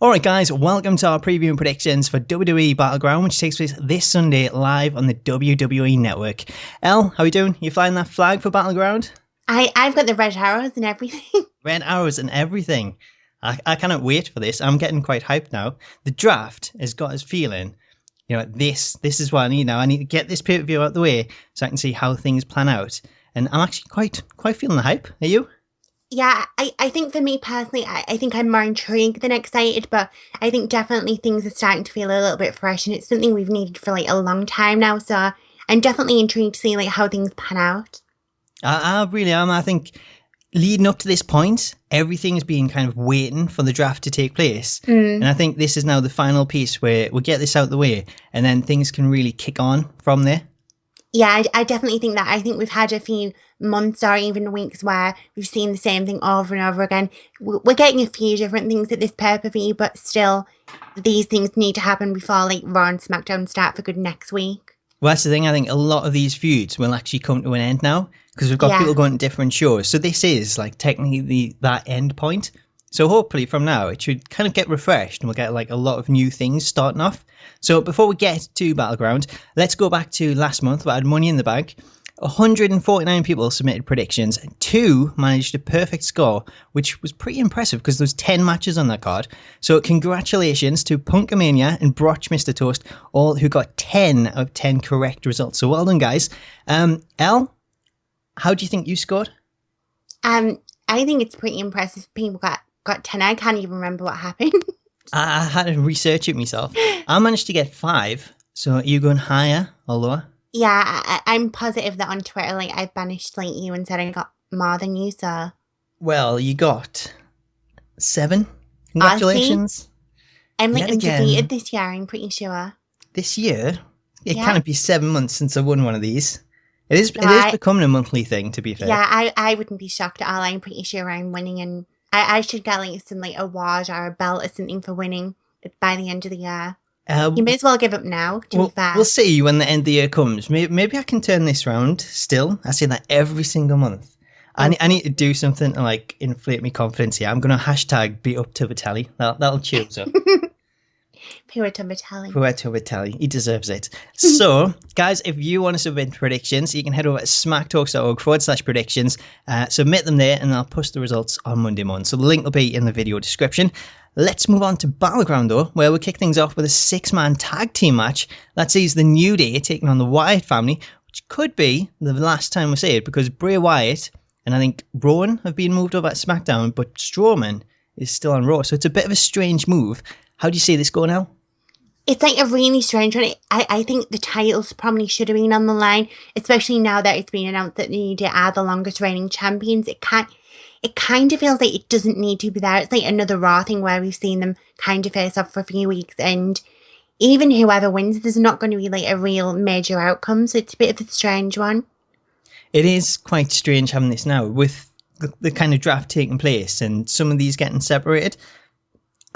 Alright guys, welcome to our preview and predictions for WWE Battleground, which takes place this Sunday live on the WWE Network. Elle, how are you doing? You flying that flag for Battleground? I've got the red arrows and everything. Red arrows and everything. I cannot wait for this. I'm getting quite hyped now. The draft has got us feeling, this is what I need now. I need to get this pay-per-view out the way so I can see how things plan out. And I'm actually quite feeling the hype. Are you? Yeah, I think for me personally, I think I'm more intrigued than excited, but I think definitely things are starting to feel a little bit fresh, and it's something we've needed for like a long time now, so I'm definitely intrigued to see like how things pan out. I really am. I think leading up to this point, everything's been kind of waiting for the draft to take place. And I think this is now the final piece where we'll get this out the way and then things can really kick on from there. Yeah, I definitely think that. I think we've had a few months or even weeks where we've seen the same thing over and over again. We're getting a few different things at this pay-per-view, but still, these things need to happen before like Raw and SmackDown start for good next week. Well, that's the thing. I think a lot of these feuds will actually come to an end now because we've got people going to different shows. So this is like technically that end point. So hopefully from now it should kind of get refreshed and we'll get like a lot of new things starting off. So before we get to Battleground, let's go back to last month. We had Money in the Bank. 149 people submitted predictions. 2 managed a perfect score, which was pretty impressive because there's 10 matches on that card. So congratulations to Punkamania and Broch Mr. Toast, all who got 10 of 10 correct results. So well done, guys. Elle, how do you think you scored? I think it's pretty impressive. People got 10. I can't even remember what happened. I had to research it myself. I managed to get 5. So are you going higher or lower? Yeah, I'm positive that on Twitter, like, I banished like you and said I got more than you, so. Well, you got 7. Congratulations. I'm like undefeated this year, I'm pretty sure. This year? It can't be 7 months since I won one of these. It is becoming a monthly thing, to be fair. Yeah, I wouldn't be shocked at all. I'm pretty sure I'm winning, and I should get like some like award or a belt or something for winning by the end of the year. You may as well give up now, to be fair. We'll see when the end of the year comes. Maybe I can turn this round still. I say that every single month. I need to do something to like inflate my confidence here. I'm going to hashtag beat up to Vitelli. That'll cheer us up. Poor to Vitelli. Poor to Vitelli. He deserves it. So, guys, if you want to submit predictions, you can head over to smacktalks.org/predictions. Submit them there and I'll post the results on Monday morning. So the link will be in the video description. Let's move on to Battleground, though, where we'll kick things off with a 6-man tag team match. That sees the New Day taking on the Wyatt family, which could be the last time we see it, because Bray Wyatt and I think Rowan have been moved over at SmackDown, but Strowman is still on Raw. So it's a bit of a strange move. How do you see this going, Elle? It's like a really strange one. I think the titles probably should have been on the line, especially now that it's been announced that the New Day are the longest reigning champions. It kind of feels like it doesn't need to be there. It's like another Raw thing where we've seen them kind of face off for a few weeks, and even whoever wins, there's not going to be like a real major outcome. So it's a bit of a strange one. It is quite strange having this now with the kind of draft taking place and some of these getting separated.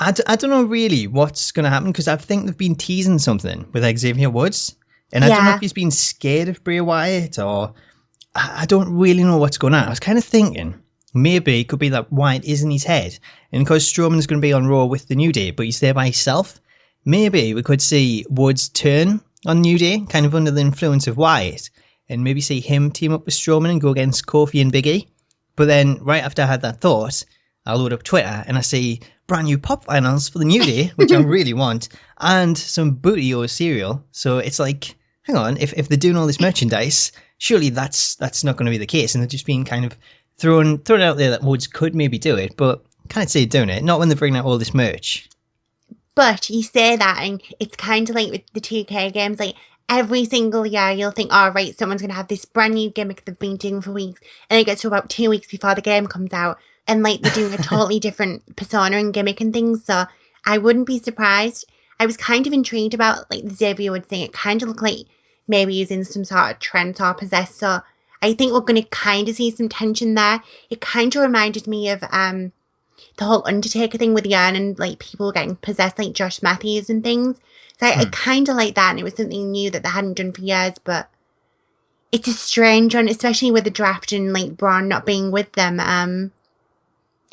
I don't know really what's going to happen because I think they've been teasing something with Xavier Woods. And I don't know if he's been scared of Bray Wyatt or I don't really know what's going on. I was kind of thinking maybe it could be that Wyatt is in his head. And because Strowman's going to be on Raw with the New Day, but he's there by himself, maybe we could see Woods turn on New Day, kind of under the influence of Wyatt, and maybe see him team up with Strowman and go against Kofi and Big E. But then right after I had that thought, I load up Twitter and I see brand new pop vinyls for the New Day, which I really want, and some Booty-O cereal. So it's like, hang on, if they're doing all this merchandise, surely that's not going to be the case. And they're just being kind of thrown out there that Woods could maybe do it, but can't say doing it. Not when they're bringing out all this merch. But you say that, and it's kind of like with the 2K games, like every single year you'll think, oh, right, someone's going to have this brand new gimmick they've been doing for weeks, and it gets to about 2 weeks before the game comes out, and like they're doing a totally different persona and gimmick and things, so I wouldn't be surprised. I was kind of intrigued about like the Xavier Woods thing. It kind of looked like maybe he's in some sort of trance or possessed, so I think we're going to kind of see some tension there. It kind of reminded me of the whole Undertaker thing with Yarn and like people getting possessed like Josh Matthews and things. So I kind of like that, and it was something new that they hadn't done for years, but it's a strange one, especially with the draft and like Braun not being with them.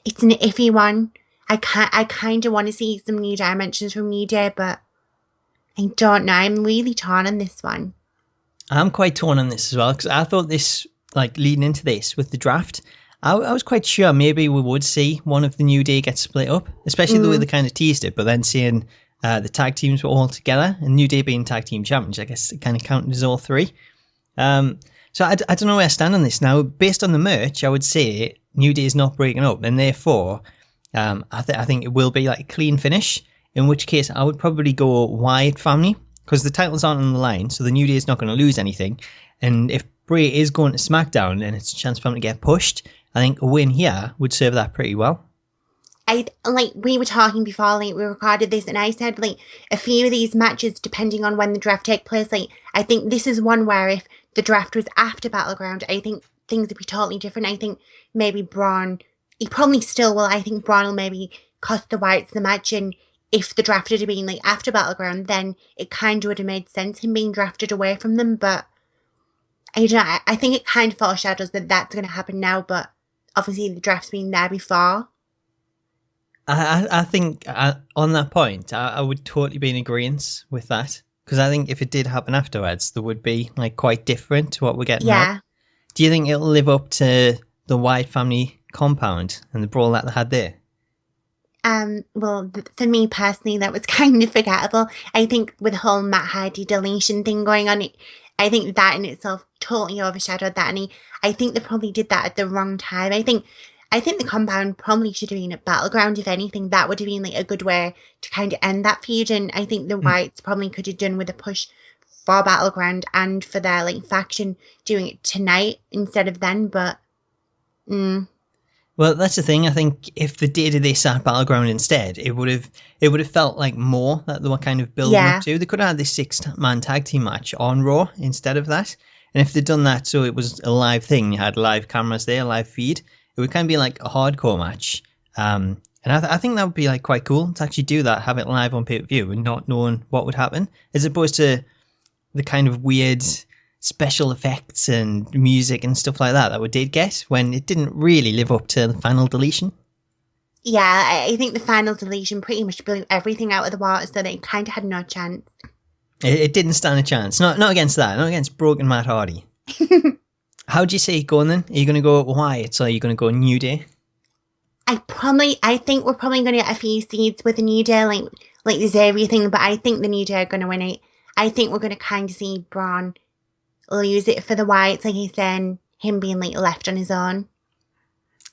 It's an iffy one. I kind of want to see some new dimensions from New Day, but I don't know. I'm really torn on this one. I'm quite torn on this as well, because I thought this, like leading into this with the draft, I was quite sure maybe we would see one of the New Day get split up, especially the way they kind of teased it, but then seeing the tag teams were all together, and New Day being tag team champions, I guess it kind of counted as all three. So I don't know where I stand on this now. Based on the merch, I would say New Day is not breaking up, and therefore I think it will be like a clean finish, in which case I would probably go Wyatt family, because the titles aren't on the line, so the New Day is not going to lose anything. And if Bray is going to SmackDown and it's a chance for him to get pushed, I think a win here would serve that pretty well. We were talking before, like, we recorded this, and I said, like, a few of these matches, depending on when the draft take place, like, I think this is one where if the draft was after Battleground, I think things would be totally different. I think maybe Braun, he probably still will, I think Braun will maybe cost the Wyatts the match, and if the draft had been, like, after Battleground, then it kind of would have made sense, him being drafted away from them, but I don't know, I think it kind of foreshadows that that's going to happen now, but obviously the draft's been there before. I think on that point, I would totally be in agreement with that, because I think if it did happen afterwards, there would be like quite different to what we're getting now. Do you think it'll live up to the Wyatt family compound and the brawl that they had there? Well, for me personally, that was kind of forgettable. I think with the whole Matt Hardy deletion thing going on, I think that in itself totally overshadowed that, and I think they probably did that at the wrong time. I think the compound probably should have been at Battleground. If anything, that would have been like a good way to kind of end that feud. And I think the Wyatts probably could have done with a push for Battleground and for their like faction doing it tonight instead of then. But well, that's the thing. I think if they did this at Battleground instead, it would have felt like more that they were kind of building up to. They could have had this 6-man tag team match on Raw instead of that. And if they'd done that so it was a live thing, you had live cameras there, live feed, it would kind of be like a hardcore match. And I think that would be like quite cool to actually do that, have it live on pay-per-view and not knowing what would happen, as opposed to the kind of weird special effects and music and stuff like that we did get when it didn't really live up to the final deletion. Yeah, I think the final deletion pretty much blew everything out of the water, so they kind of had no chance. It didn't stand a chance. Not against that. Not against broken Matt Hardy. How do you see it going then? Are you going to go Wyatt or are you going to go New Day? I think we're probably going to get a few seeds with the New Day, like the Xavier thing, but I think the New Day are going to win it. I think we're going to kind of see Braun lose it for the Wyatts, like he's saying, him being like left on his own.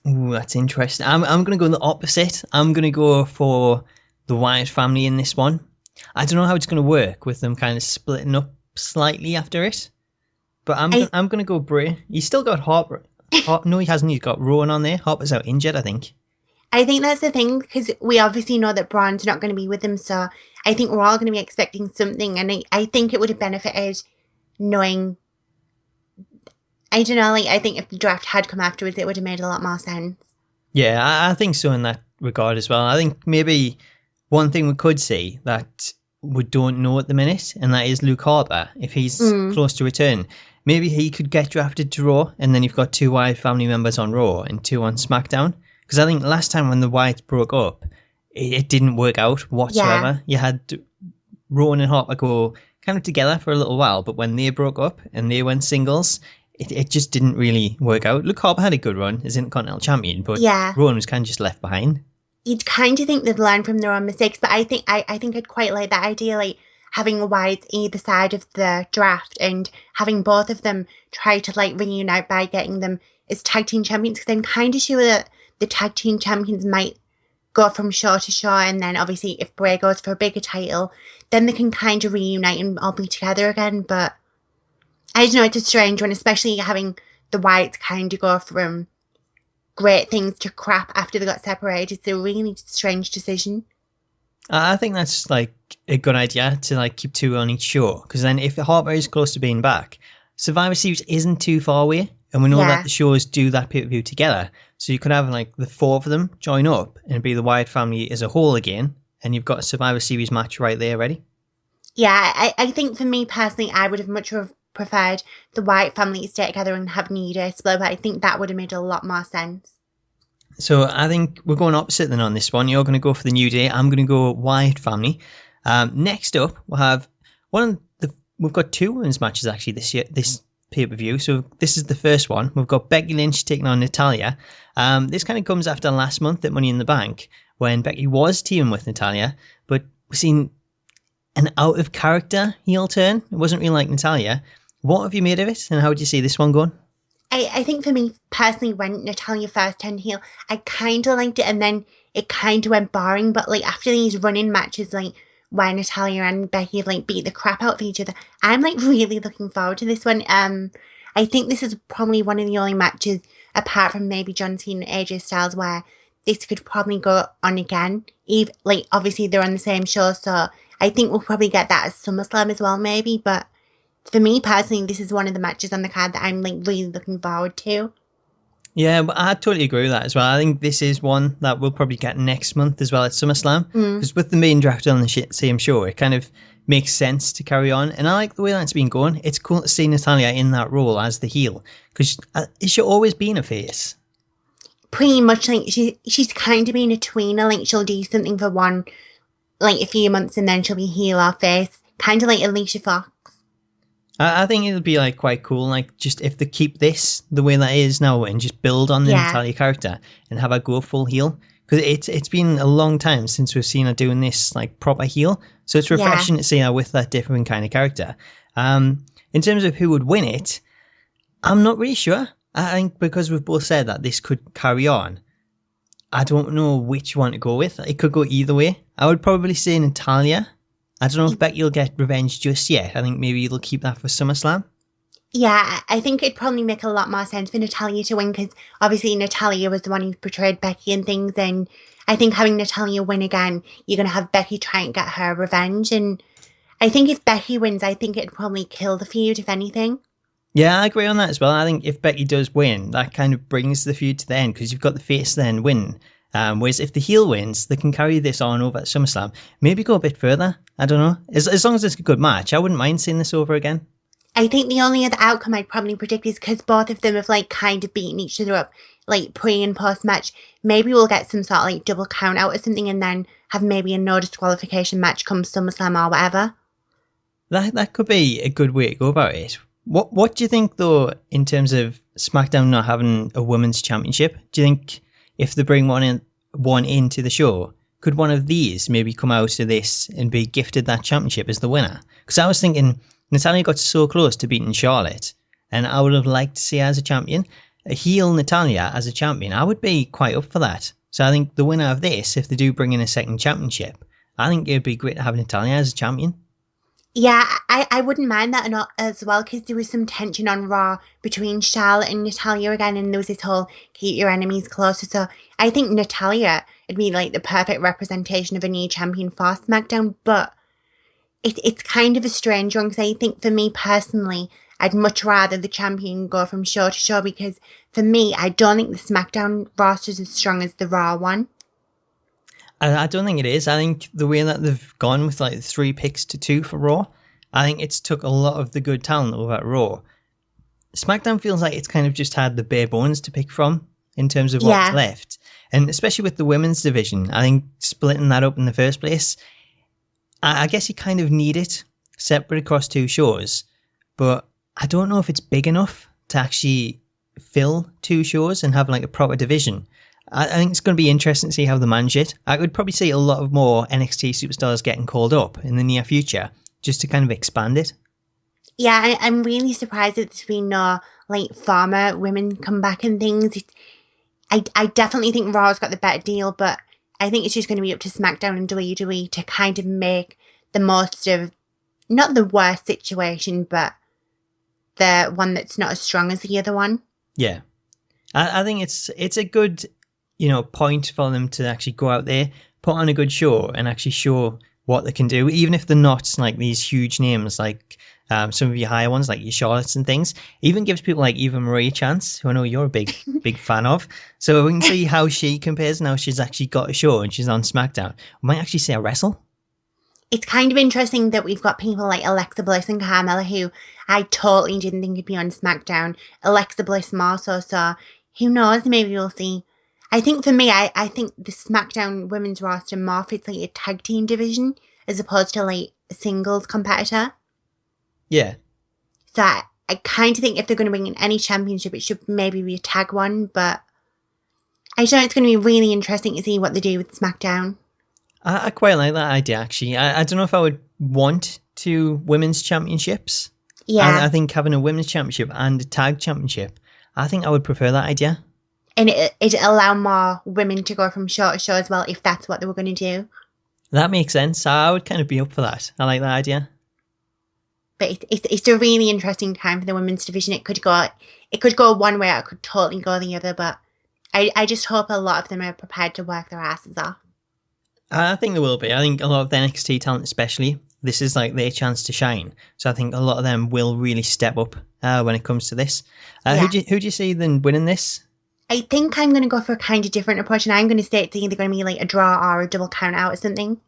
Ooh, that's interesting. I'm going to go the opposite. I'm going to go for the Wyatt family in this one. I don't know how it's going to work with them kind of splitting up slightly after it, but I'm going to go Bray. He's still got Harper. No, he hasn't. He's got Rowan on there. Harper's out injured, I think. I think that's the thing, because we obviously know that Braun's not going to be with him, so I think we're all going to be expecting something, and I think it would have benefited knowing. I don't know, like, I think if the draft had come afterwards, it would have made a lot more sense. Yeah, I think so in that regard as well. I think maybe one thing we could see that we don't know at the minute, and that is Luke Harper, if he's close to return. Maybe he could get drafted to Raw, and then you've got 2 Wyatt family members on Raw and 2 on SmackDown. Because I think last time when the Wyatts broke up, it didn't work out whatsoever. Yeah. You had Rowan and Harper go kind of together for a little while, but when they broke up and they went singles, it just didn't really work out. Luke Harper had a good run as Intercontinental Champion, but Rowan was kind of just left behind. You'd kind of think they'd learn from their own mistakes, but I think I'd quite like that idea, like having a Wyatts either side of the draft and having both of them try to like reunite by getting them as tag team champions, because I'm kind of sure that the tag team champions might go from show to show, and then obviously if Bray goes for a bigger title, then they can kind of reunite and all be together again. But I don't know, it's a strange one, especially having the Wyatts kind of go from great things to crap after they got separated. It's a really strange decision. I think that's like a good idea to like keep 2 on each show, because then if Harper is close to being back, Survivor Series isn't too far away, and we know that the shows do that pay-per-view together. So you could have like the 4 of them join up and be the Wyatt family as a whole again, and you've got a Survivor Series match right there ready. Yeah, I think for me personally, I would have much preferred the Wyatt family to stay together and have New Day split, but I think that would have made a lot more sense. So I think we're going opposite then on this one. You're going to go for the New Day. I'm going to go Wyatt family. Next up, we'll have we've got two women's matches actually this pay-per-view. So this is the first one. We've got Becky Lynch taking on Natalya. This kind of comes after last month at Money in the Bank when Becky was teaming with Natalya, but we've seen an out-of-character heel turn. It wasn't really like Natalya. What have you made of it, and how do you see this one going? I think for me, personally, when Natalya first turned heel, I kind of liked it, and then it kind of went boring. But, like, after these running matches, like, where Natalya and Becky, like, beat the crap out of each other, I'm, like, really looking forward to this one. I think this is probably one of the only matches, apart from maybe John Cena and AJ Styles, where this could probably go on again. Like, obviously, they're on the same show, so I think we'll probably get that at SummerSlam as well, maybe. But for me, personally, this is one of the matches on the card that I'm, like, really looking forward to. Yeah, but I totally agree with that as well. I think this is one that we'll probably get next month as well at SummerSlam. Because with the main draft on the same show, it kind of makes sense to carry on. And I like the way that's been going. It's cool to see Natalya in that role as the heel. Because she's always been a face. Pretty much, like, she's kind of been a tweener. Like, she'll do something for one, like, a few months and then she'll be heel or face. Kind of like Alicia Fox. I think it'll be like quite cool, like just if they keep this the way that is now and just build on the Natalya character and have her go full heel, because it's been a long time since we've seen her doing this like proper heel, so it's refreshing to see her with that different kind of character. In terms of who would win it, I'm not really sure. I think because we've both said that this could carry on, I don't know which one to go with. It could go either way. I would probably say Natalya. I don't know if Becky will get revenge just yet. I think maybe they'll keep that for SummerSlam. Yeah, I think it'd probably make a lot more sense for Natalya to win, because obviously Natalya was the one who portrayed Becky and things, and I think having Natalya win again, you're going to have Becky try and get her revenge, and I think if Becky wins, I think it'd probably kill the feud, if anything. Yeah, I agree on that as well. I think if Becky does win, that kind of brings the feud to the end, because you've got the face then win. Whereas if the heel wins, they can carry this on over at SummerSlam. Maybe go a bit further. I don't know. As long as it's a good match, I wouldn't mind seeing this over again. I think the only other outcome I'd probably predict is because both of them have like kind of beaten each other up, like pre and post match. Maybe we'll get some sort of like double count out or something, and then have maybe a no disqualification match come SummerSlam or whatever. That could be a good way to go about it. What do you think though in terms of SmackDown not having a women's championship? Do you think if they bring one into the show, could one of these maybe come out of this and be gifted that championship as the winner? Because I was thinking Natalya got so close to beating Charlotte, and I would have liked to see her as a champion. A heel Natalya as a champion, I would be quite up for that. So I think the winner of this, if they do bring in a second championship, I think it would be great to have Natalya as a champion. Yeah, I wouldn't mind that as well, because there was some tension on Raw between Charlotte and Natalya again, and there was this whole keep your enemies closer. So I think Natalya would be like the perfect representation of a new champion for SmackDown, but it's kind of a strange one, because I think for me personally, I'd much rather the champion go from show to show, because for me, I don't think the SmackDown roster is as strong as the Raw one. I don't think it is. I think the way that they've gone with like 3 picks to 2 for Raw, I think it's took a lot of the good talent over at Raw. SmackDown feels like it's kind of just had the bare bones to pick from in terms of what's left. And especially with the women's division, I think splitting that up in the first place, I guess you kind of need it separate across 2 shows. But I don't know if it's big enough to actually fill 2 shows and have like a proper division. I think it's going to be interesting to see how they manage it. I would probably see a lot of more NXT superstars getting called up in the near future just to kind of expand it. Yeah, I'm really surprised that there's been no like former women come back and things. I definitely think Raw's got the better deal, but I think it's just going to be up to SmackDown and WWE to kind of make the most of, not the worst situation, but the one that's not as strong as the other one. Yeah. I think it's a good, point for them to actually go out there, put on a good show and actually show what they can do, even if they're not like these huge names like some of your higher ones like your Charlottes and things. Even gives people like Eva Marie a chance, who I know you're a big fan of, so we can see how she compares now she's actually got a show and she's on SmackDown. We might actually see her wrestle. It's kind of interesting that we've got people like Alexa Bliss and Carmella, who I totally didn't think would be on SmackDown. Alexa Bliss more so who knows, maybe we'll see. I think for me, I think the SmackDown women's roster more fits like a tag team division as opposed to like a singles competitor. Yeah. So I kind of think if they're going to bring in any championship, it should maybe be a tag one. But I don't know, it's going to be really interesting to see what they do with SmackDown. I quite like that idea, actually. I don't know if I would want two women's championships. Yeah. I think having a women's championship and a tag championship, I think I would prefer that idea. And it'd allow more women to go from show to show as well, if that's what they were going to do. That makes sense. I would kind of be up for that. I like that idea. But it's a really interesting time for the women's division. It could go one way, or it could totally go the other. But I just hope a lot of them are prepared to work their asses off. I think there will be. I think a lot of the NXT talent, especially, this is like their chance to shine. So I think a lot of them will really step up when it comes to this. Who do you see then winning this? I think I'm going to go for a kind of different approach, and I'm going to say it's either going to be like a draw or a double count out or something.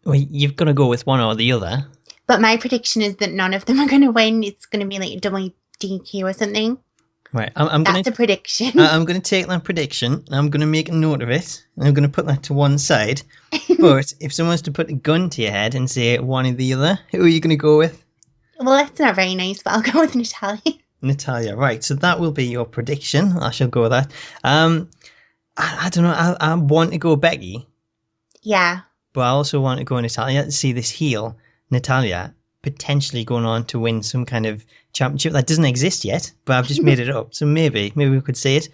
Well, you've got to go with one or the other. But my prediction is that none of them are going to win. It's going to be like a double DQ or something. Right, That's a prediction. I'm going to take that prediction. I'm going to make a note of it. And I'm going to put that to one side. But if someone was to put a gun to your head and say one or the other, who are you going to go with? Well, that's not very nice, but I'll go with Natalya. Natalya, right. So that will be your prediction. I shall go with that. I don't know. I want to go Becky. Yeah. But I also want to go Natalya to see this heel, Natalya, potentially going on to win some kind of championship that doesn't exist yet, but I've just made it up. So maybe we could see it.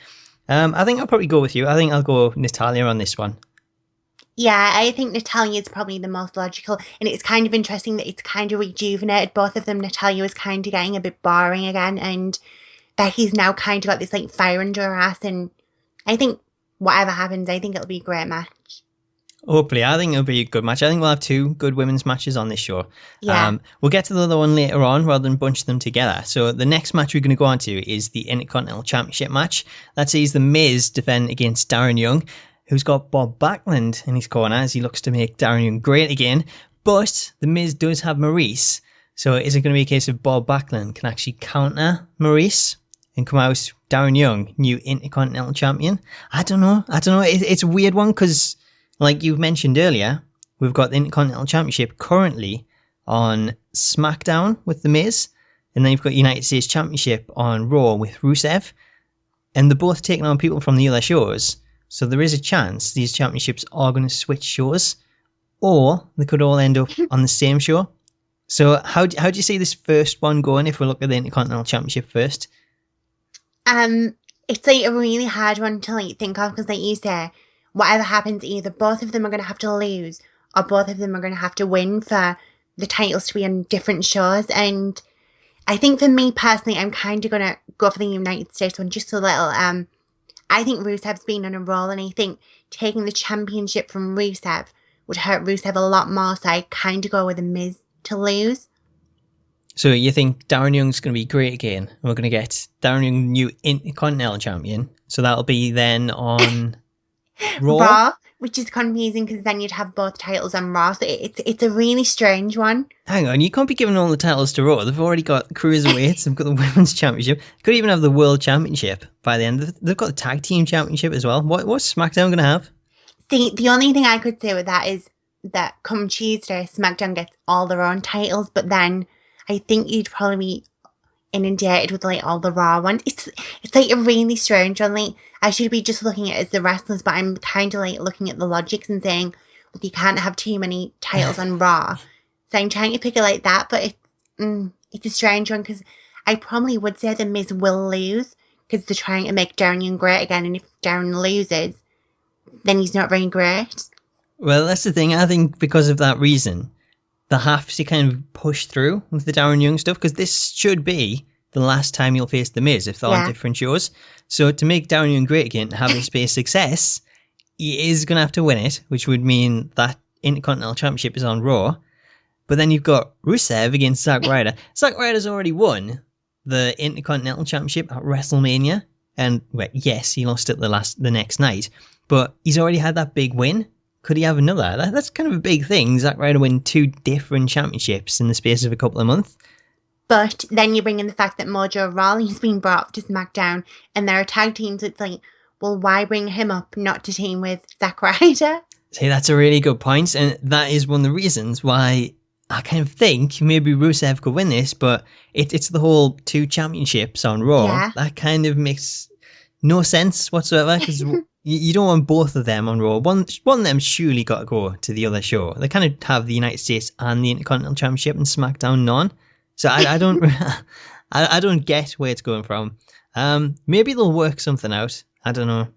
I think I'll probably go with you. I think I'll go Natalya on this one. Yeah, I think Natalya is probably the most logical, and it's kind of interesting that it's kind of rejuvenated both of them. Natalya is kind of getting a bit boring again, and Becky's now kind of got this like fire under her ass, and I think whatever happens, I think it'll be a great match. Hopefully, I think it'll be a good match. I think we'll have two good women's matches on this show. Yeah. We'll get to the other one later on rather than bunch them together. So the next match we're going to go on to is the Intercontinental Championship match. That sees The Miz defend against Darren Young, who's got Bob Backlund in his corner as he looks to make Darren Young great again. But The Miz does have Maurice. So is it going to be a case of Bob Backlund can actually counter Maurice and come out Darren Young, new Intercontinental Champion? I don't know. It's a weird one because, like you've mentioned earlier, we've got the Intercontinental Championship currently on SmackDown with The Miz. And then you've got United States Championship on Raw with Rusev. And they're both taking on people from the other shows. So there is a chance these championships are going to switch shows, or they could all end up on the same show. So how do you see this first one going if we look at the Intercontinental Championship first? It's like a really hard one to like think of because like you say, whatever happens, either both of them are going to have to lose or both of them are going to have to win for the titles to be on different shows. And I think for me personally, I'm kind of going to go for the United States one just a little. I think Rusev's been on a roll, and I think taking the championship from Rusev would hurt Rusev a lot more, so I kind of go with The Miz to lose. So you think Darren Young's going to be great again? We're going to get Darren Young, new Intercontinental Champion, so that'll be then on Raw? Which is confusing because then you'd have both titles on Raw, so it's a really strange one. Hang on, you can't be giving all the titles to Raw. They've already got Cruiserweights, they've got the Women's Championship, could even have the World Championship by the end. They've got the Tag Team Championship as well. What's SmackDown going to have? See, the only thing I could say with that is that come Tuesday, SmackDown gets all their own titles, but then I think you'd probably be inundated with like all the Raw ones. It's like a really strange one. Like I should be just looking at it as the wrestlers, but I'm kind of like looking at the logics and saying, well, you can't have too many titles on Raw. So I'm trying to pick it like that, but it's a strange one because I probably would say The Miz will lose because they're trying to make Darren Young great again, and if Darren loses, then he's not very great. Well, that's the thing. I think because of that reason, they have to kind of push through with the Darren Young stuff because this should be the last time you'll face The Miz if they're on different shows. So to make Darren Young great again, have this be a success, he is going to have to win it, which would mean that Intercontinental Championship is on Raw. But then you've got Rusev against Zack Ryder. Zack Ryder's already won the Intercontinental Championship at WrestleMania. And well, yes, he lost it the next night. But he's already had that big win. Could he have another? That's kind of a big thing. Zack Ryder win 2 different championships in the space of a couple of months. But then you bring in the fact that Mojo Rawley's been brought up to SmackDown and they're a tag team, so it's like, well, why bring him up not to team with Zack Ryder? See, that's a really good point, and that is one of the reasons why I kind of think maybe Rusev could win this, but it's the whole 2 championships on Raw. Yeah. That kind of makes no sense whatsoever, because you don't want both of them on Raw. One of them surely got to go to the other show. They kind of have the United States and the Intercontinental Championship and SmackDown none. So I don't I don't get where it's going from. Maybe they'll work something out. I don't know.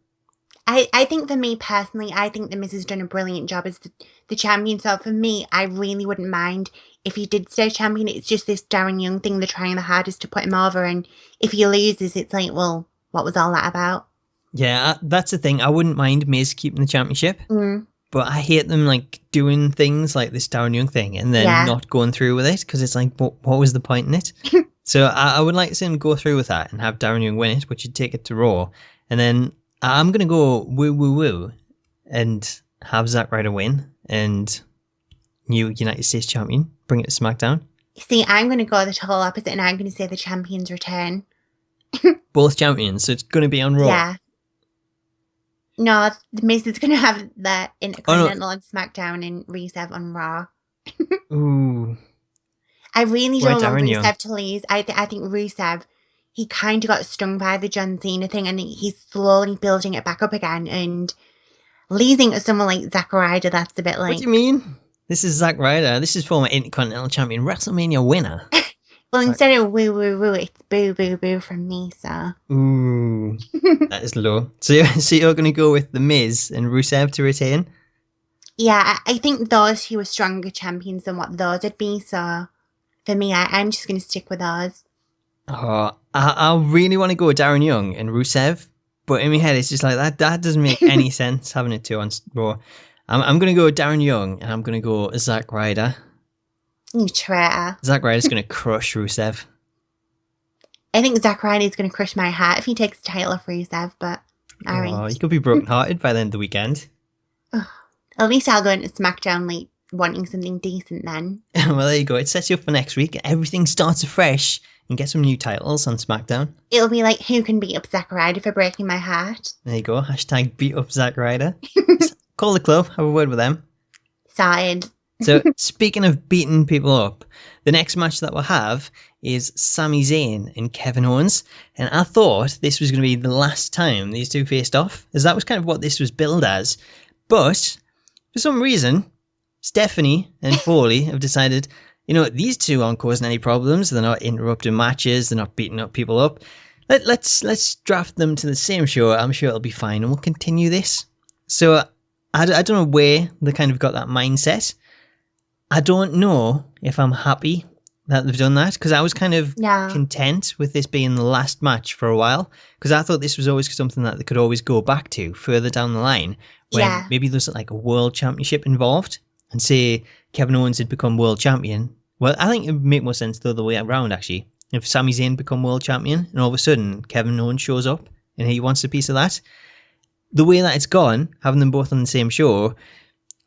I think for me personally, I think The Miz has done a brilliant job as the champion. So for me, I really wouldn't mind if he did stay champion. It's just this Darren Young thing. They're trying the hardest to put him over. And if he loses, it's like, well, what was all that about? Yeah, that's the thing. I wouldn't mind Miz keeping the championship. Mm. But I hate them like doing things like this Darren Young thing and then not going through with it, because it's like, what was the point in it? So I would like to see him go through with that and have Darren Young win it, which would take it to Raw. And then I'm going to go woo and have Zack Ryder win and new United States champion, bring it to SmackDown. See, I'm going to go the total opposite, and I'm going to say the champions return. Both champions, so it's going to be on Raw. Yeah. No, The Miz is going to have the Intercontinental on SmackDown and Rusev on Raw. Ooh. I really don't want Darren Rusev to lose. I think Rusev, he kind of got stung by the John Cena thing, and he's slowly building it back up again. And losing to someone like Zack Ryder, that's a bit like... What do you mean? This is Zack Ryder. This is former Intercontinental Champion, WrestleMania winner. Well, instead of woo, woo, woo, it's boo, boo, boo from me, so... Ooh, that is low. So you're going to go with The Miz and Rusev to retain? Yeah, I think those two are stronger champions than what those would be, so... For me, I'm just going to stick with those. Oh, I really want to go with Darren Young and Rusev, but in my head it's just like, that doesn't make any sense, having it 2 on Raw. I'm going to go with Darren Young, and I'm going to go Zack Ryder. You traitor. Zack Ryder's going to crush Rusev. I think Zack Ryder's going to crush my heart if he takes the title off Rusev, but alright. Oh, you could be brokenhearted by the end of the weekend. At least I'll go into SmackDown like wanting something decent then. Well, there you go. It sets you up for next week. Everything starts afresh and get some new titles on SmackDown. It'll be like, who can beat up Zack Ryder for breaking my heart? There you go. Hashtag beat up Zack Ryder. Call the club. Have a word with them. Sorted. So, speaking of beating people up, the next match that we'll have is Sami Zayn and Kevin Owens. And I thought this was going to be the last time these two faced off, as that was kind of what this was billed as. But, for some reason, Stephanie and Foley have decided, you know, these two aren't causing any problems. They're not interrupting matches. They're not beating up people up. Let's draft them to the same show. I'm sure it'll be fine, and we'll continue this. So, I don't know where they kind of got that mindset. I don't know if I'm happy that they've done that, because I was kind of content with this being the last match for a while, because I thought this was always something that they could always go back to further down the line when maybe there's like a world championship involved, and say Kevin Owens had become world champion. Well, I think it would make more sense the other way around, actually. If Sami Zayn become world champion and all of a sudden Kevin Owens shows up and he wants a piece of that. The way that it's gone, having them both on the same show,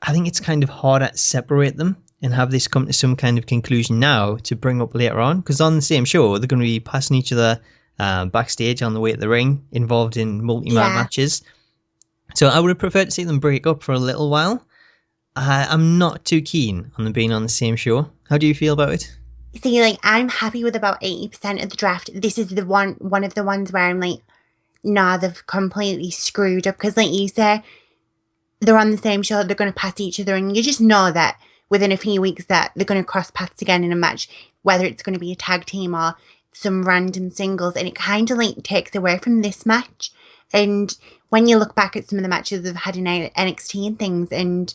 I think it's kind of harder to separate them and have this come to some kind of conclusion now to bring up later on. Because on the same show, they're going to be passing each other backstage on the way to the ring, involved in multi-man matches. So I would have preferred to see them break up for a little while. I'm not too keen on them being on the same show. How do you feel about it? See, like, I'm happy with about 80% of the draft. This is the one of the ones where I'm like, nah, they've completely screwed up. Because like you say, they're on the same show, they're going to pass each other, and you just know that within a few weeks that they're going to cross paths again in a match, whether it's going to be a tag team or some random singles, and it kind of like takes away from this match. And when you look back at some of the matches they've had in NXT and things, and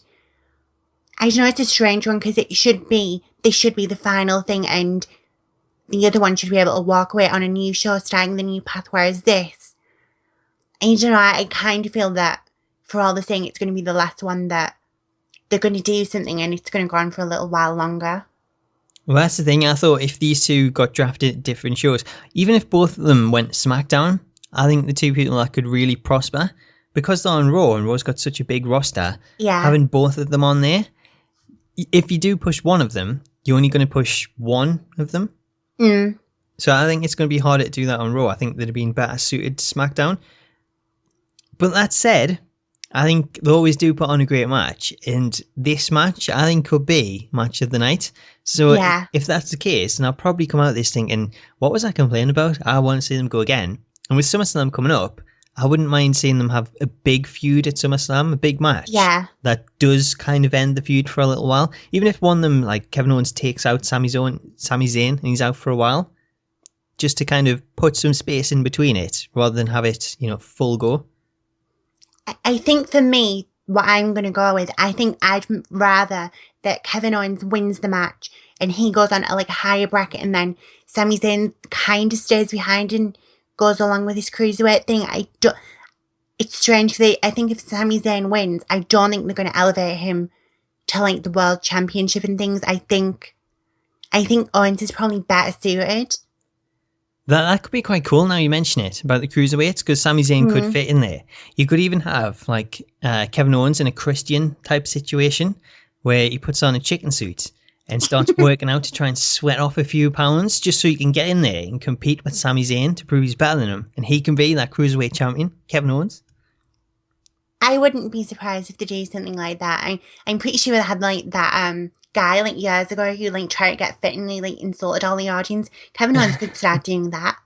I know it's a strange one because this should be the final thing, and the other one should be able to walk away on a new show starting the new path, whereas this, and you know, I kind of feel that for all the saying it's going to be the last one, that they're going to do something and it's going to go on for a little while longer. Well, that's the thing. I thought if these two got drafted at different shows, even if both of them went SmackDown, I think the two people that could really prosper, because they're on Raw and Raw's got such a big roster, having both of them on there, if you do push one of them, you're only going to push one of them. So I think it's going to be harder to do that on Raw. I think they'd have been better suited to SmackDown. But that said, I think they always do put on a great match, and this match I think could be match of the night. So Yeah. if that's the case, then I'll probably come out of this thinking, what was I complaining about? I want to see them go again. And with SummerSlam coming up, I wouldn't mind seeing them have a big feud at SummerSlam, a big match. Yeah. That does kind of end the feud for a little while. Even if one of them, like Kevin Owens, takes out Sami Zayn and he's out for a while, just to kind of put some space in between it rather than have it, full go. I think for me, what I'm going to go with, I think I'd rather that Kevin Owens wins the match and he goes on a higher bracket, and then Sami Zayn kind of stays behind and goes along with his cruiserweight thing. It's strange because I think if Sami Zayn wins, I don't think they're going to elevate him to the world championship and things. I think Owens is probably better suited. That could be quite cool now you mention it, about the cruiserweights, because Sami Zayn could fit in there. You could even have Kevin Owens in a Christian type situation where he puts on a chicken suit and starts working out to try and sweat off a few pounds just so he can get in there and compete with Sami Zayn to prove he's better than him. And he can be that cruiserweight champion, Kevin Owens. I wouldn't be surprised if they do something like that. I'm pretty sure they had that guy years ago who tried to get fit and he insulted all the audience. Kevin Owens could start doing that.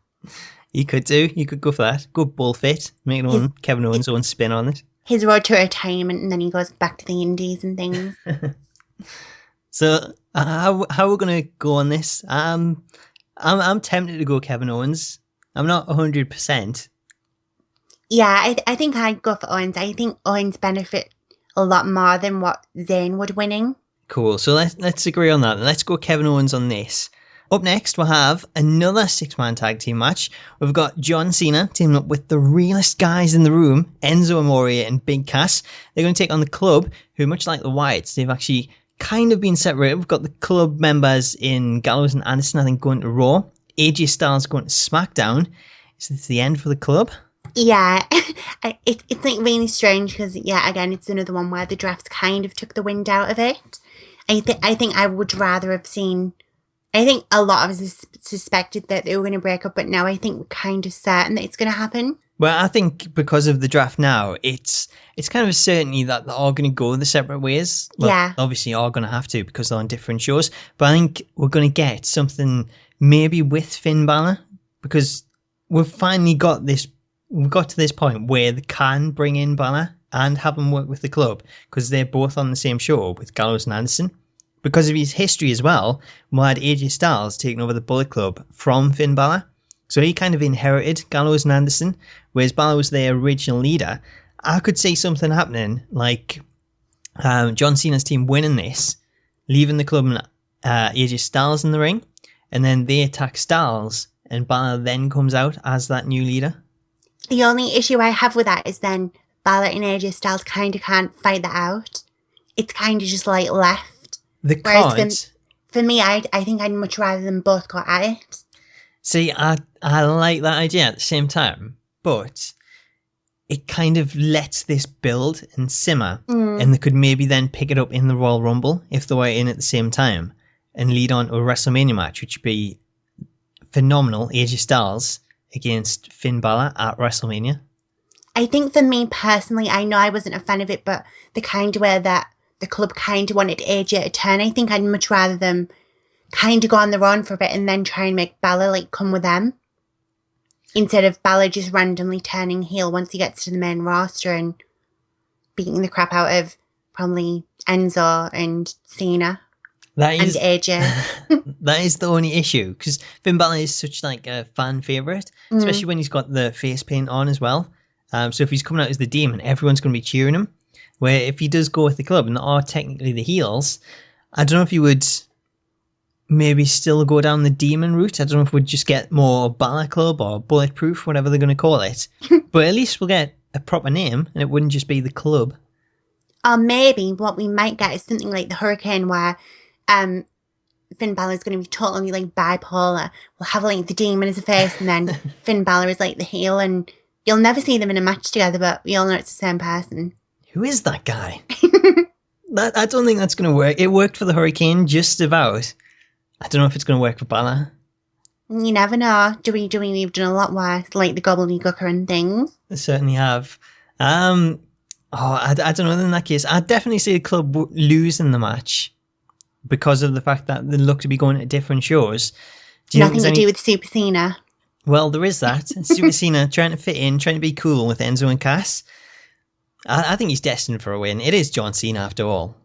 He could do. You could go for that. Go bull fit. Make Kevin Owens' own spin on it. His road to retirement, and then he goes back to the indies and things. So how we're gonna go on this? I'm tempted to go Kevin Owens. I'm not 100%. Yeah, I think I'd go for Owens. I think Owens benefit a lot more than what Zayn would winning. Cool. So let's agree on that. Let's go Kevin Owens on this. Up next, we'll have another 6-man tag team match. We've got John Cena teaming up with the realest guys in the room, Enzo Amore and Big Cass. They're going to take on the club, who, much like the Wyatts, they've actually kind of been separated. We've got the club members in Gallows and Anderson, I think, going to Raw. AJ Styles going to SmackDown. Is this the end for the club? Yeah, it's really strange because, again, it's another one where the drafts kind of took the wind out of it. I think I would rather have seen... I think a lot of us suspected that they were going to break up, but now I think we're kind of certain that it's going to happen. Well, I think because of the draft now, it's kind of a certainty that they're all going to go the separate ways. Well, yeah. Obviously, all going to have to because they're on different shows. But I think we're going to get something maybe with Finn Balor, because we've finally got this... We've got to this point where they can bring in Balor and have him work with the club because they're both on the same show with Gallows and Anderson. Because of his history as well, we had AJ Styles taking over the Bullet Club from Finn Balor. So he kind of inherited Gallows and Anderson, whereas Balor was their original leader. I could see something happening like John Cena's team winning this, leaving the club and AJ Styles in the ring, and then they attack Styles, and Balor then comes out as that new leader. The only issue I have with that is then Balor and AJ Styles kind of can't fight that out. It's kind of just left. The cards. For me, I think I'd much rather them both go at it. See, I like that idea at the same time, but it kind of lets this build and simmer, and they could maybe then pick it up in the Royal Rumble if they were in at the same time and lead on to a WrestleMania match, which would be phenomenal. AJ Styles against Finn Balor at WrestleMania. I think for me personally, I know I wasn't a fan of it, but the kind of way that the club kind of wanted AJ to turn, I think I'd much rather them kind of go on their own for a bit and then try and make Balor come with them, instead of Balor just randomly turning heel once he gets to the main roster and beating the crap out of probably Enzo and Cena and AJ. That is the only issue, because Finn Balor is such a fan favourite, especially when he's got the face paint on as well. So if he's coming out as the demon, everyone's going to be cheering him. Where if he does go with the club and they are technically the heels, I don't know if he would maybe still go down the demon route. I don't know if we'd just get more Balor Club or Bulletproof, whatever they're going to call it. But at least we'll get a proper name and it wouldn't just be the club. Or maybe what we might get is something like the Hurricane, where Finn Balor is going to be totally bipolar. We'll have the demon as a face and then Finn Balor is the heel, and you'll never see them in a match together, but we all know it's the same person. Who is that guy? I don't think that's going to work. It worked for the Hurricane, just about. I don't know if it's going to work for Balor. You never know. We've done a lot worse, like the Gobbledygooker and things. They certainly have. I don't know. In that case, I'd definitely see the club losing the match because of the fact that they look to be going to different shows. Do you think Nothing there's to do any? with Super Cena. Well, there is that. Super Cena trying to fit in, trying to be cool with Enzo and Cass. I think he's destined for a win. It is John Cena after all.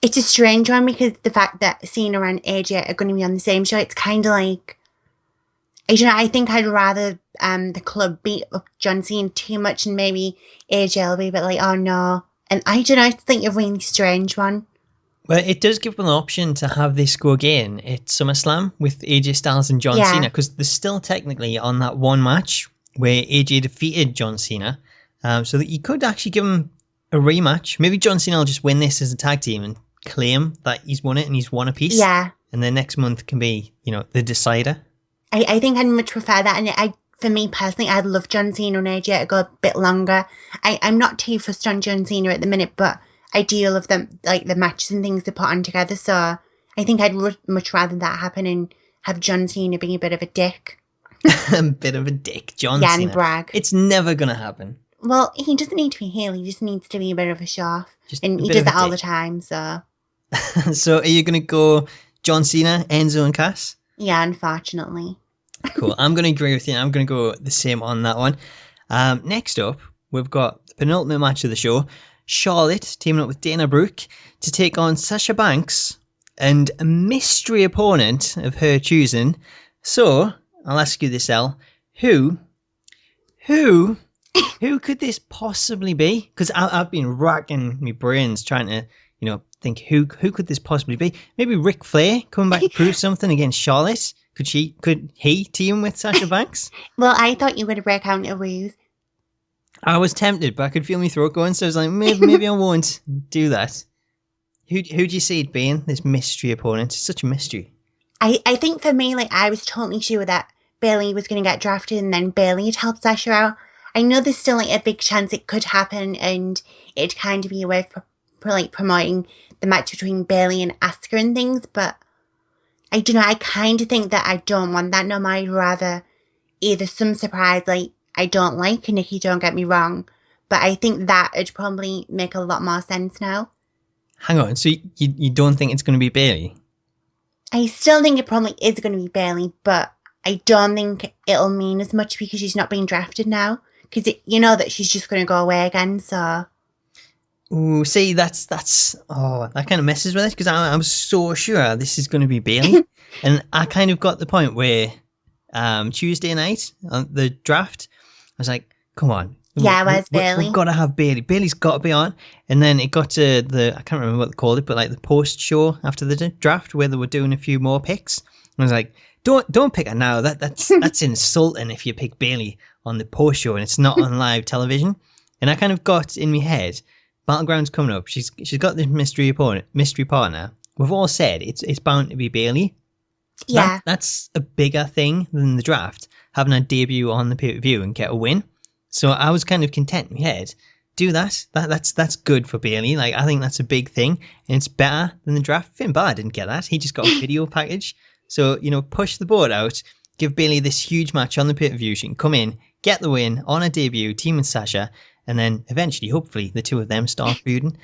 It's a strange one because the fact that Cena and AJ are going to be on the same show, it's kind of like, I don't know, I think I'd rather the club beat up John Cena too much and maybe AJ will be a bit like, oh no. And I don't know, I think a really strange one. Well, it does give them an option to have this go again at SummerSlam with AJ Styles and John Cena, because they're still technically on that one match where AJ defeated John Cena. So that you could actually give him a rematch. Maybe John Cena will just win this as a tag team and claim that he's won it and he's won a piece. Yeah. And then next month can be, the decider. I think I'd much prefer that. And for me personally, I'd love John Cena and AJ to go a bit longer. I'm not too fussed on John Cena at the minute, but I do love them, like the matches and things they put on together. So I think I'd much rather that happen and have John Cena being a bit of a dick. A bit of a dick, John Cena. Yeah, and brag. It's never going to happen. Well, he doesn't need to be heel. He just needs to be a bit of a show-off. And he does that all the time, so... So are you going to go John Cena, Enzo and Cass? Yeah, unfortunately. Cool. I'm going to agree with you. I'm going to go the same on that one. Next up, we've got the penultimate match of the show. Charlotte teaming up with Dana Brooke to take on Sasha Banks and a mystery opponent of her choosing. So, I'll ask you this, Elle. Who could this possibly be? Because I've been racking my brains trying to, think who could this possibly be? Maybe Ric Flair coming back to prove something against Charlotte? Could he team with Sasha Banks? Well, I thought you would break out into ruse. I was tempted, but I could feel my throat going, so I was like, maybe I won't do that. Who do you see it being, this mystery opponent? It's such a mystery. I think for me, I was totally sure that Bayley was going to get drafted and then Bayley would help Sasha out. I know there's still a big chance it could happen and it'd kind of be a way for promoting the match between Bayley and Asuka and things, but I don't know, I kind of think that I don't want that. No, I'd rather either some surprise I don't like, Nikki, don't get me wrong, but I think that would probably make a lot more sense now. Hang on, so you don't think it's going to be Bayley? I still think it probably is going to be Bayley, but I don't think it'll mean as much because she's not being drafted now. Because you know that she's just going to go away again, so... Ooh, see, that kind of messes with it, because I'm so sure this is going to be Bayley. And I kind of got the point where Tuesday night, on the draft, I was like, come on. Yeah, where's Bayley? We've got to have Bayley. Bayley's got to be on. And then it got to I can't remember what they called it, but the post show after the draft where they were doing a few more picks. And I was like, don't pick her now. That's insulting if you pick Bayley on the post show and it's not on live television. And I kind of got in my head, Battleground's coming up. She's got this mystery partner. We've all said it's bound to be Bayley. Yeah. That's a bigger thing than the draft, having a debut on the pay-per-view and get a win. So I was kind of content in my head. Do that. That's good for Bayley. I think that's a big thing. And it's better than the draft. Finn Balor didn't get that. He just got a video package. So, push the board out. Give Bayley this huge match on the pay-per-view. She can come in, get the win on her debut, team with Sasha, and then eventually, hopefully, the two of them start feuding.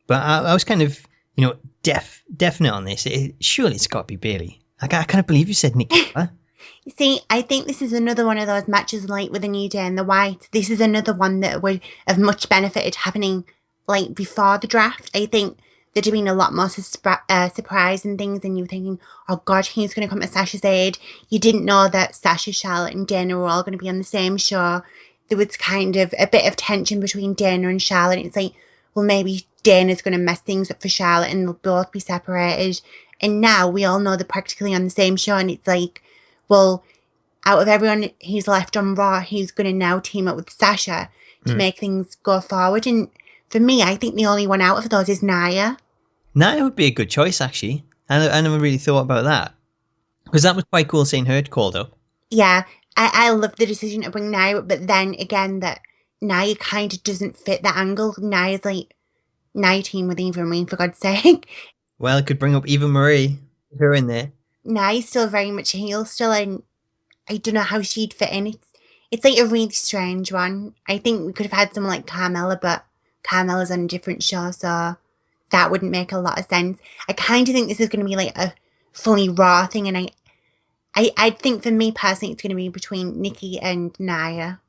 But I was kind of, definite on this. Surely it's got to be Bayley. I can't believe you said Nikki. See, I think this is another one of those matches with the New Day and the Wyatts. This is another one that would have much benefited happening before the draft. I think there'd have been a lot more surprise and things, and you were thinking, oh God, who's going to come to Sasha's aid? You didn't know that Sasha, Charlotte and Dana were all going to be on the same show. There was kind of a bit of tension between Dana and Charlotte. It's well, maybe Dana's going to mess things up for Charlotte and they'll both be separated. And now we all know they're practically on the same show, and it's well, out of everyone who's left on Raw, who's going to now team up with Sasha to make things go forward. And for me, I think the only one out of those is Nia. Nia would be a good choice, actually. I never really thought about that. Because that was quite cool seeing her called up. Yeah, I love the decision to bring Nia up, but then again, that Nia kind of doesn't fit the angle. Nia's Nia team with Eva Marie, for God's sake. Well, it could bring up Eva Marie, her in there. Nia's still very much a heel still, and I don't know how she'd fit in. it's like a really strange one. I think we could have had someone like Carmella, but Carmella's on a different show, so that wouldn't make a lot of sense. I kind of think this is going to be like a fully Raw thing, and I think for me personally, it's going to be between Nikki and Nia.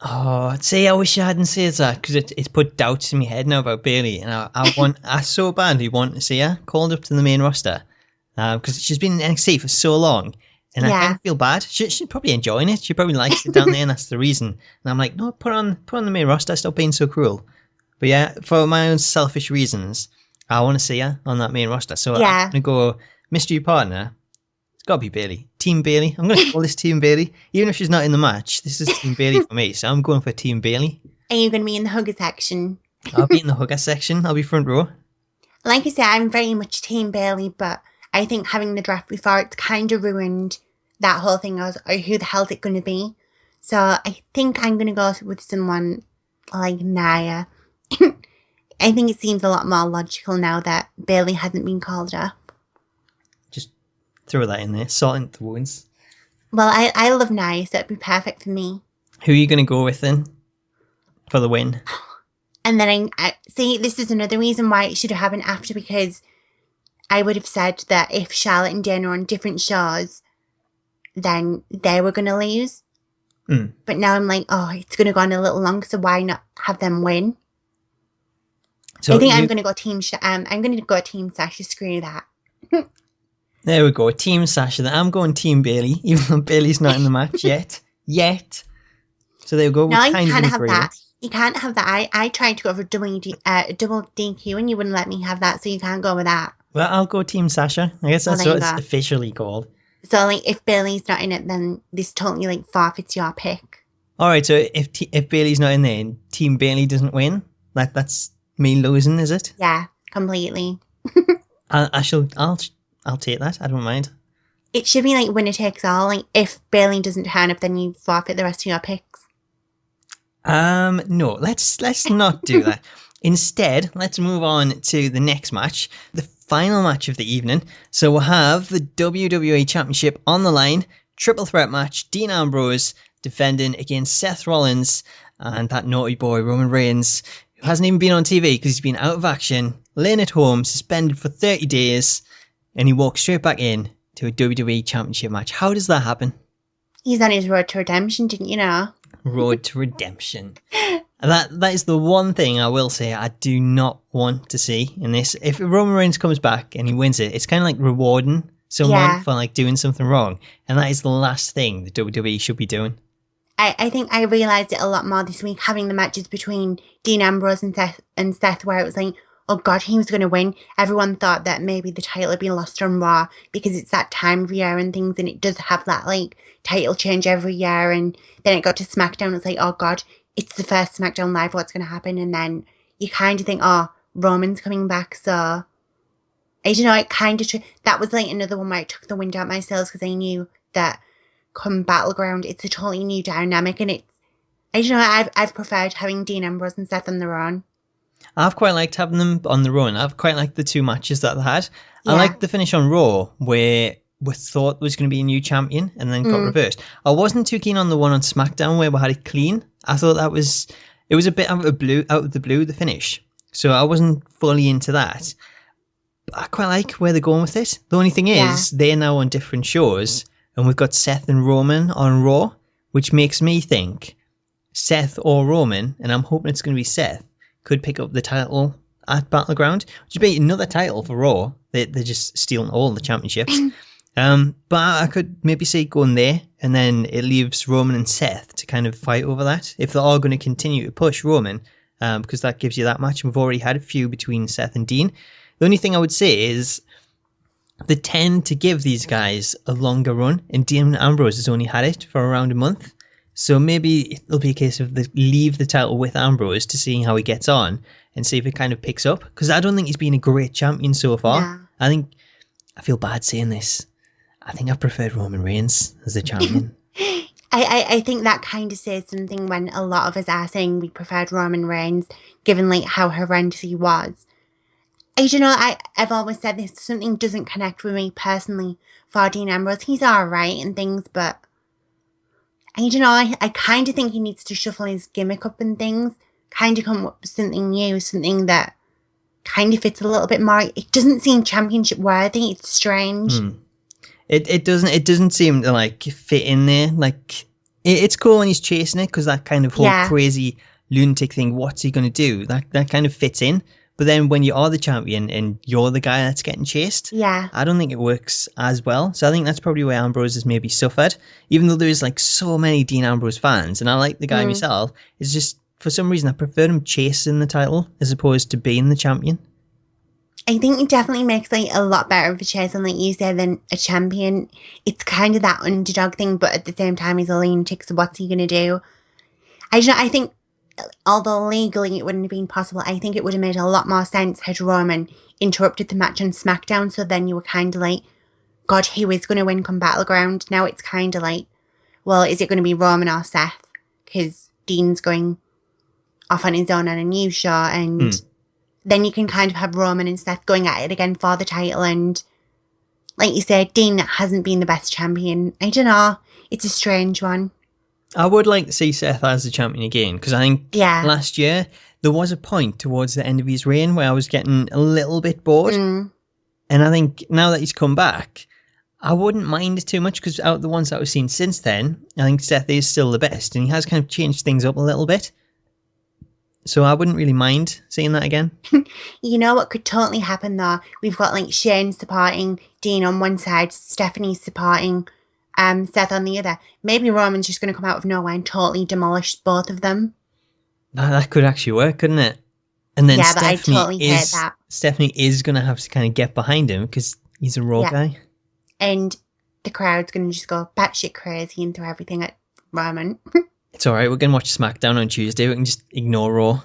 Oh, see, I wish I hadn't said that because it's put doubts in my head now about Bailey, and I so badly want to see her called up to the main roster because she's been in NXT for so long, and I kind of feel bad. She's probably enjoying it. She probably likes it down there, and that's the reason. And I'm like, no, put on the main roster. Stop being so cruel. But yeah, for my own selfish reasons, I want to see her on that main roster. So I'm gonna go mystery partner. It's got to be Bailey. Team Bailey. I'm going to call this Team Bailey. Even if she's not in the match, this is Team Bailey for me. So I'm going for Team Bailey. Are you going to be in the hugger section? I'll be in the hugger section. I'll be front row. Like I said, I'm very much Team Bailey, but I think having the draft before, it's kind of ruined that whole thing. Who the hell's it going to be? So I think I'm going to go with someone like Nia. I think it seems a lot more logical now that Bailey hasn't been called up. Throw that in there. Salt into the wounds. Well, I love Nia, so it'd be perfect for me. Who are you going to go with then for the win? And then I see, this is another reason why it should have happened after, because I would have said that if Charlotte and Dana are on different shows, then they were going to lose. But now I'm like, oh, it's going to go on a little long, so why not have them win? So I think I'm going to go Team Sasha. Screw that. There we go, Team Sasha. I'm going Team Bailey, even though Bailey's not in the match yet. So there we go. No, you can't have that. You can't have that. I tried to go for double DQ and you wouldn't let me have that, so you can't go with that. Well, I'll go Team Sasha. I guess that's what it's officially called. So, like, if Bailey's not in it, then this totally, like, forfeits your pick. All right, so if Bailey's not in there and Team Bailey doesn't win, that's me losing, is it? Yeah, completely. I'll take that. I don't mind. It should be like winner takes all. Like, if Bailey doesn't turn up, then you forfeit the rest of your picks. No, let's not do that. Instead, let's move on to the next match, the final match of the evening. So we'll have the WWE Championship on the line, triple threat match. Dean Ambrose defending against Seth Rollins and that naughty boy Roman Reigns, who hasn't even been on TV because he's been out of action, laying at home, suspended for 30 days. And he walks straight back in to a WWE Championship match. How does that happen? He's on his road to redemption, didn't you know? Road to redemption. That is the one thing I will say I do not want to see in this. If Roman Reigns comes back and he wins it, it's kind of like rewarding someone for like doing something wrong. And that is the last thing the WWE should be doing. I think I realised it a lot more this week, having the matches between Dean Ambrose and Seth, where it was like, oh God, he was going to win. Everyone thought that maybe the title had been lost on Raw because it's that time of year and things, and it does have that like title change every year. And then it got to SmackDown. It's like, oh God, it's the first SmackDown Live. What's going to happen? And then you kind of think, oh, Roman's coming back. So I don't know. It kind of that was like another one where I took the wind out my sails because I knew that come Battleground, it's a totally new dynamic, and I don't know. I've preferred having Dean Ambrose and Seth on their own. I've quite liked having them on the run. I've quite liked the two matches that they had. Yeah. I liked the finish on Raw where we thought was going to be a new champion and then got reversed. I wasn't too keen on the one on SmackDown where we had it clean. I thought it was a bit out of the blue, the finish. So I wasn't fully into that. But I quite like where they're going with it. The only thing is they're now on different shows and we've got Seth and Roman on Raw, which makes me think Seth or Roman, and I'm hoping it's going to be Seth, could pick up the title at Battleground, which would be another title for Raw. They're just stealing all the championships. But I could maybe see going there, and then it leaves Roman and Seth to kind of fight over that. If they're all going to continue to push Roman, because that gives you that match. We've already had a few between Seth and Dean. The only thing I would say is they tend to give these guys a longer run, and Dean Ambrose has only had it for around a month. So maybe it'll be a case of leave the title with Ambrose to see how he gets on and see if it kind of picks up. Because I don't think he's been a great champion so far. Yeah. I feel bad saying this. I think I preferred Roman Reigns as a champion. I think that kind of says something when a lot of us are saying we preferred Roman Reigns, given like how horrendous he was. I don't know, I've always said this, something doesn't connect with me personally for Dean Ambrose. He's alright and things, but I don't know, I kind of think he needs to shuffle his gimmick up and things, kind of come up with something new, something that kind of fits a little bit more. It doesn't seem championship worthy. It's strange. It doesn't seem to like fit in there. Like it's cool when he's chasing it because that kind of whole crazy lunatic thing. What's he going to do? That kind of fits in. But then when you are the champion and you're the guy that's getting chased, I don't think it works as well. So I think that's probably where Ambrose has maybe suffered. Even though there's like so many Dean Ambrose fans, and I like the guy myself, it's just for some reason I prefer him chasing the title as opposed to being the champion. I think it definitely makes like a lot better of a chasing, like you said, than a champion. It's kind of that underdog thing, but at the same time he's a lunatic, so what's he going to do? I think although legally it wouldn't have been possible, I think it would have made a lot more sense had Roman interrupted the match on SmackDown, so then you were kind of like, God, who is going to win come Battleground? Now it's kind of like, well, is it going to be Roman or Seth? Because Dean's going off on his own on a new show, and then you can kind of have Roman and Seth going at it again for the title, and like you said, Dean hasn't been the best champion. I don't know. It's a strange one. I would like to see Seth as the champion again, because I think last year there was a point towards the end of his reign where I was getting a little bit bored. And I think now that he's come back, I wouldn't mind it too much, because out of the ones that we've seen since then, I think Seth is still the best, and he has kind of changed things up a little bit. So I wouldn't really mind seeing that again. You know what could totally happen though? We've got like Shane supporting Dean on one side, Stephanie supporting Seth on the other. Maybe Roman's just going to come out of nowhere and totally demolish both of them. That could actually work, couldn't it? And then but I totally hate that. Stephanie is going to have to kind of get behind him because he's a Raw guy. And the crowd's going to just go batshit crazy and throw everything at Roman. It's all right. We're going to watch SmackDown on Tuesday. We can just ignore Raw.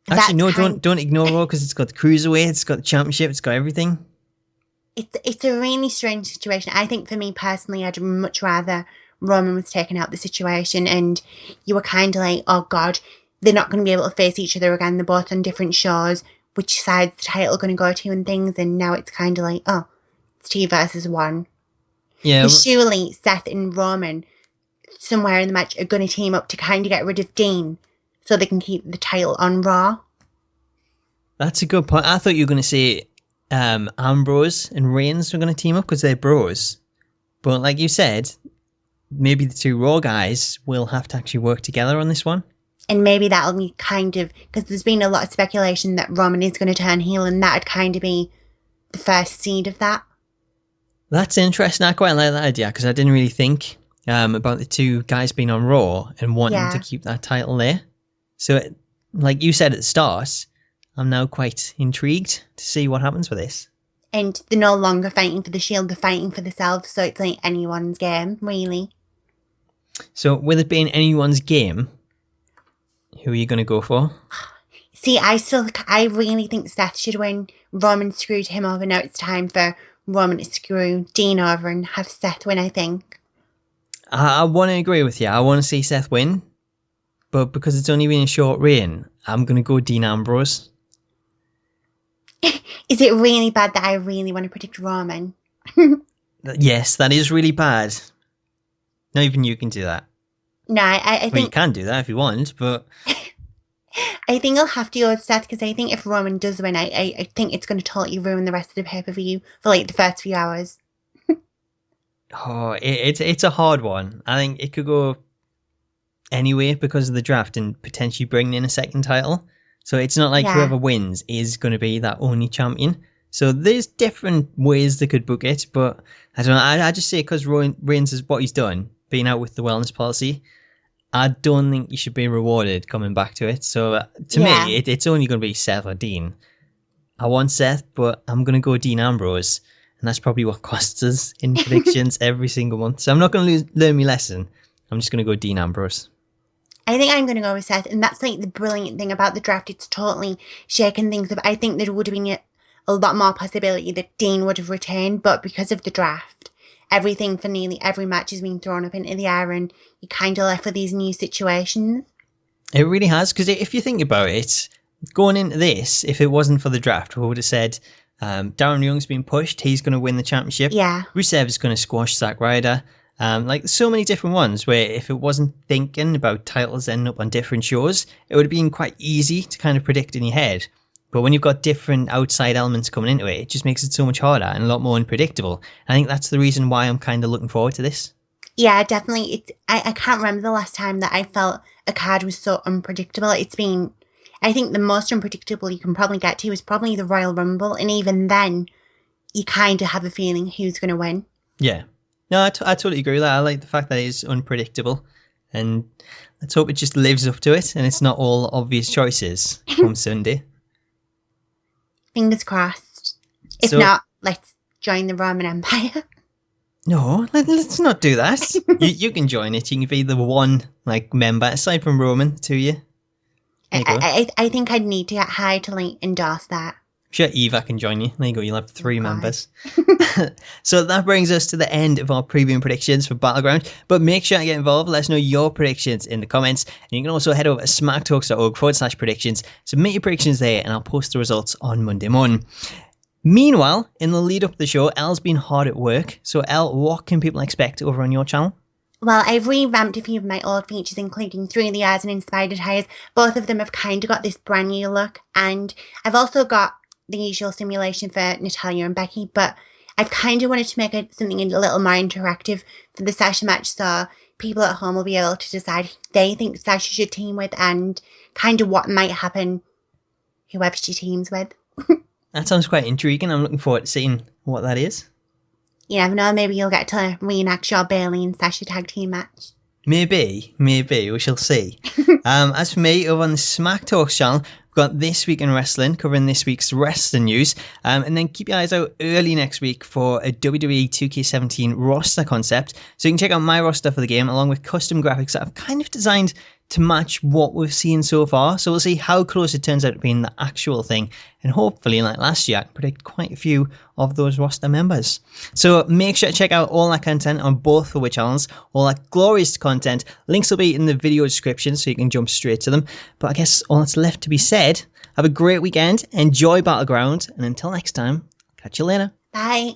Actually, no, don't ignore Raw, because it's got the Cruiserweight, it's got the Championship, it's got everything. It's a really strange situation. I think for me personally, I'd much rather Roman was taken out of the situation and you were kind of like, oh God, they're not going to be able to face each other again. They're both on different shows. Which side's the title going to go to and things? And now it's kind of like, oh, it's 2 versus 1. Yeah. Because surely Seth and Roman somewhere in the match are going to team up to kind of get rid of Dean so they can keep the title on Raw. That's a good point. I thought you were going to say Ambrose and Reigns were going to team up because they're bros. But like you said, maybe the 2 Raw guys will have to actually work together on this one. And maybe that'll be kind of, because there's been a lot of speculation that Roman is going to turn heel, and that'd kind of be the first seed of that. That's interesting. I quite like that idea, because I didn't really think about the 2 guys being on Raw and wanting to keep that title there. So, like you said at the start, I'm now quite intrigued to see what happens with this. And they're no longer fighting for the Shield, they're fighting for themselves, so it's like anyone's game, really. So, with it being anyone's game, who are you going to go for? See, I really think Seth should win. Roman screwed him over. Now it's time for Roman to screw Dean over and have Seth win, I think. I want to agree with you. I want to see Seth win. But because it's only been a short reign, I'm going to go Dean Ambrose. Is it really bad that I really want to predict Roman? Yes, that is really bad. Not even you can do that. No, I think... Well, you can do that if you want, but... I think I'll have to go with Seth, because I think if Roman does win, I think it's going to totally ruin the rest of the pay-per-view for like the first few hours. Oh, it's a hard one. I think it could go anyway because of the draft and potentially bringing in a second title. So it's not like whoever wins is going to be that only champion. So there's different ways they could book it, but I don't know. I just say because Reigns is what he's done, being out with the wellness policy, I don't think you should be rewarded coming back to it. So to me, it's only going to be Seth or Dean. I want Seth, but I'm going to go Dean Ambrose. And that's probably what costs us in predictions every single month. So I'm not going to learn my lesson. I'm just going to go Dean Ambrose. I think I'm going to go with Seth. And that's like the brilliant thing about the draft. It's totally shaken things up. I think there would have been a lot more possibility that Dean would have retained. But because of the draft, everything for nearly every match has been thrown up into the air, and you're kind of left with these new situations. It really has, because if you think about it, going into this, if it wasn't for the draft, we would have said Darren Young's been pushed, he's going to win the championship. Yeah. Rusev is going to squash Zack Ryder. Like so many different ones where if it wasn't thinking about titles ending up on different shows, it would have been quite easy to kind of predict in your head. But when you've got different outside elements coming into it, it just makes it so much harder and a lot more unpredictable. I think that's the reason why I'm kind of looking forward to this. Yeah, definitely. I can't remember the last time that I felt a card was so unpredictable. It's been, I think the most unpredictable you can probably get to is probably the Royal Rumble. And even then, you kind of have a feeling who's going to win. Yeah. No, I totally agree with that. I like the fact that it is unpredictable. And let's hope it just lives up to it and it's not all obvious choices come Sunday. Fingers crossed. If not, let's join the Roman Empire. No, let's not do that. you can join it. You can be the one member aside from Roman to you. I think I'd need to get high to endorse that. I'm sure Eva can join you. There you go. You'll have 3 members. So that brings us to the end of our preview and predictions for Battleground. But make sure to get involved. Let us know your predictions in the comments. And you can also head over to smacktalks.org/predictions. Submit your predictions there and I'll post the results on Monday morning. Meanwhile, in the lead up to the show, Elle's been hard at work. So Elle, what can people expect over on your channel? Well, I've revamped a few of my old features, including Through the Years and Inspired Attires. Both of them have kind of got this brand new look. And I've also got the usual simulation for Natalya and Becky, but I've kind of wanted to make it something a little more interactive for the Sasha match, so people at home will be able to decide who they think Sasha should team with and kind of what might happen whoever she teams with. That sounds quite intriguing. I'm looking forward to seeing what that is. You never know, maybe you'll get to reenact your Bailey and Sasha tag team match. Maybe, we shall see. As for me, over on the Smack Talks channel, we've got This Week in Wrestling, covering this week's wrestling news. And then keep your eyes out early next week for a WWE 2K17 roster concept. So you can check out my roster for the game, along with custom graphics that I've kind of designed to match what we've seen so far. So we'll see how close it turns out to being the actual thing. And hopefully, like last year, I can predict quite a few of those roster members. So make sure to check out all that content on both of our channels, all that glorious content. Links will be in the video description so you can jump straight to them. But I guess all that's left to be said, have a great weekend, enjoy Battleground, and until next time, catch you later. Bye.